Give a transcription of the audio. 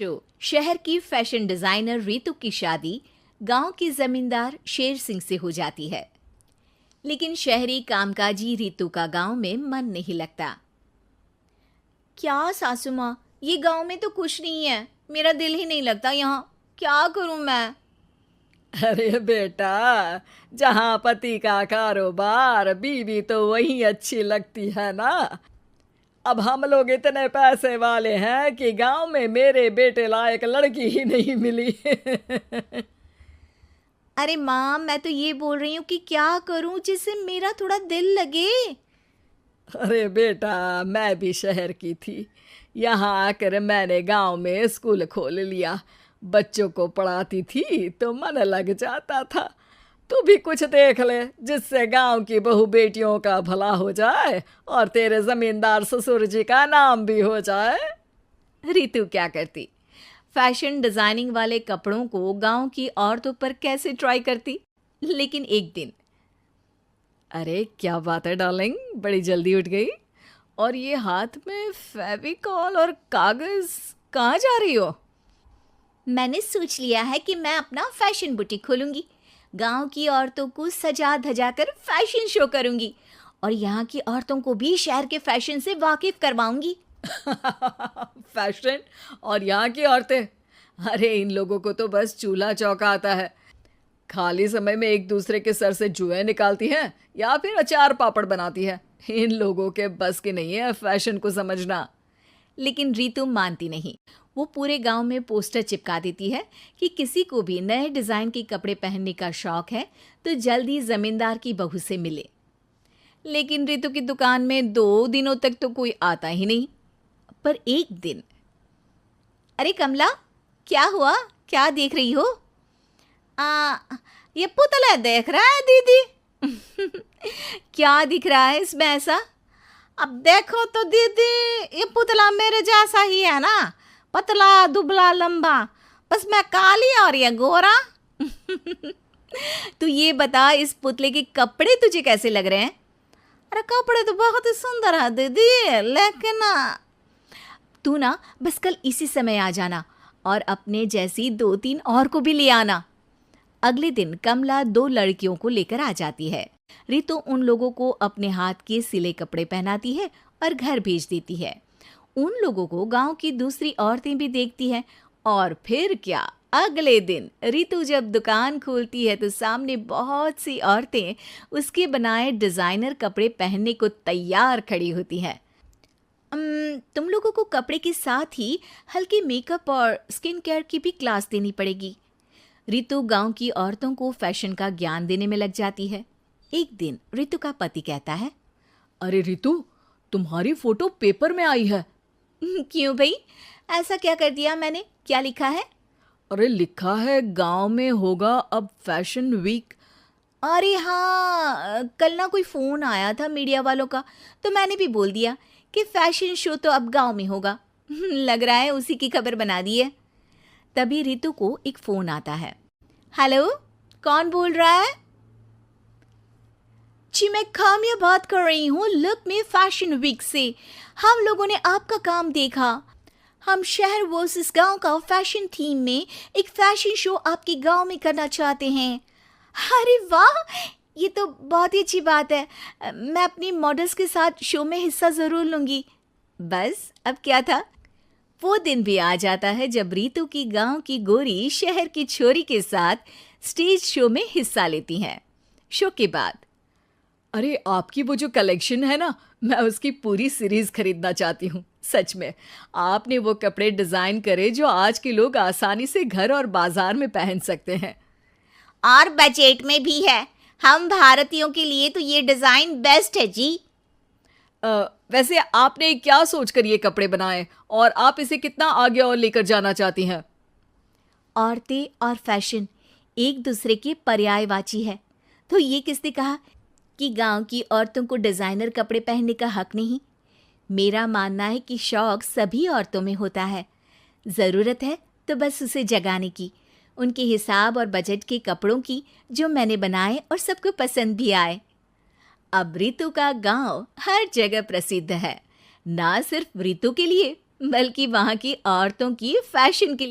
जो शहर की फैशन डिजाइनर रितु की शादी गांव के जमींदार शेर सिंह से हो जाती है। लेकिन शहरी कामकाजी रितु का गांव में मन नहीं लगता। क्या सासू माँ, ये गांव में तो कुछ नहीं है, मेरा दिल ही नहीं लगता यहाँ, क्या करूं मैं। अरे बेटा, जहाँ पति का कारोबार बीवी तो वही अच्छी लगती है ना। अब हम लोग इतने पैसे वाले हैं कि गांव में मेरे बेटे लायक लड़की ही नहीं मिली। अरे माँ, मैं तो ये बोल रही हूँ कि क्या करूं जिससे मेरा थोड़ा दिल लगे। अरे बेटा, मैं भी शहर की थी। यहाँ आकर मैंने गांव में स्कूल खोल लिया। बच्चों को पढ़ाती थी तो मन लग जाता था। तू भी कुछ देख ले जिससे गांव की बहू बेटियों का भला हो जाए और तेरे जमींदार ससुर जी का नाम भी हो जाए। रितु क्या करती, फैशन डिजाइनिंग वाले कपड़ों को गांव की औरतों पर कैसे ट्राई करती। लेकिन एक दिन, अरे क्या बात है डार्लिंग, बड़ी जल्दी उठ गई। और ये हाथ में फेविकॉल और कागज, कहाँ जा रही हो? मैंने सोच लिया है कि मैं अपना फैशन बुटीक खोलूंगी। गांव की औरतों को सजा धजा कर फैशन शो करूंगी और यहाँ की औरतों को भी शहर के फैशन से वाकिफ करवाऊंगी। फैशन और यहाँ की औरतें, अरे इन लोगों को तो बस चूल्हा चौका आता है। खाली समय में एक दूसरे के सर से जुएं निकालती हैं या फिर अचार पापड़ बनाती है। इन लोगों के बस की नहीं है फैशन को समझना। लेकिन रितु मानती नहीं। वो पूरे गांव में पोस्टर चिपका देती है कि किसी को भी नए डिजाइन के कपड़े पहनने का शौक है तो जल्दी जमींदार की बहू से मिले। लेकिन रितु की दुकान में 2 दिनों तक तो कोई आता ही नहीं। पर एक दिन, अरे कमला, क्या हुआ, क्या देख रही हो। आ, ये पुतला देख रहा है दीदी। क्या दिख रहा है इसमें ऐसा। अब देखो तो दीदी, ये पुतला मेरे जैसा ही है ना, पतला दुबला लंबा, बस मैं काली और ये गोरा। तू ये बता, इस पुतले के कपड़े तुझे कैसे लग रहे हैं। अरे कपड़े तो बहुत ही सुंदर है दीदी, लेकिन तू ना बस कल इसी समय आ जाना और अपने जैसी 2-3 और को भी ले आना। अगले दिन कमला 2 लड़कियों को लेकर आ जाती है। रितु उन लोगों को अपने हाथ के सिले कपड़े पहनाती है और घर भेज देती है। उन लोगों को गांव की दूसरी औरतें भी देखती हैं। और फिर क्या, अगले दिन रितु जब दुकान खोलती है तो सामने बहुत सी औरतें उसके बनाए डिजाइनर कपड़े पहनने को तैयार खड़ी होती हैं। तुम लोगों को कपड़े के साथ ही हल्के मेकअप और स्किन केयर की भी क्लास देनी पड़ेगी। रितु गांव की औरतों को फैशन का ज्ञान देने में लग जाती है। एक दिन रितु का पति कहता है, अरे रितु, तुम्हारी फोटो पेपर में आई है। क्यों भाई, ऐसा क्या कर दिया मैंने, क्या लिखा है। अरे लिखा है गांव में होगा अब फैशन वीक। अरे हाँ, कल ना कोई फ़ोन आया था मीडिया वालों का, तो मैंने भी बोल दिया कि फैशन शो तो अब गांव में होगा। लग रहा है उसी की खबर बना दी है। तभी रितु को एक फ़ोन आता है। हेलो, कौन बोल रहा है। जी मैं काम्या बात कर रही हूँ लुक में फैशन वीक से। हम लोगों ने आपका काम देखा। हम शहर वर्सेस गांव का फैशन थीम में एक फैशन शो आपके गांव में करना चाहते हैं। अरे वाह, ये तो बहुत ही अच्छी बात है। मैं अपनी मॉडल्स के साथ शो में हिस्सा ज़रूर लूँगी। बस अब क्या था। वो दिन भी आ जाता है जब रितु की गांव की गोरी शहर की छोरी के साथ स्टेज शो में हिस्सा लेती हैं। शो के बाद, अरे आपकी वो जो कलेक्शन है ना, मैं उसकी पूरी सीरीज खरीदना चाहती हूँ। सच में आपने वो कपड़े डिजाइन करे जो आज के लोग आसानी से घर और बाजार में पहन सकते हैं। और बजट में भी है। हम भारतीयों के लिए तो ये डिज़ाइन बेस्ट है जी। वैसे आपने क्या सोचकर ये कपड़े बनाए और आप इसे कितना आगे और लेकर जाना चाहती हैं? औरतें और फैशन एक दूसरे के पर्यायवाची है। तो ये किसने कहा कि गांव की औरतों को डिज़ाइनर कपड़े पहनने का हक नहीं। मेरा मानना है कि शौक सभी औरतों में होता है। ज़रूरत है तो बस उसे जगाने की, उनके हिसाब और बजट के कपड़ों की जो मैंने बनाए और सबको पसंद भी आए। अब रितु का गांव हर जगह प्रसिद्ध है, ना सिर्फ रितु के लिए बल्कि वहाँ की औरतों की फैशन के लिए।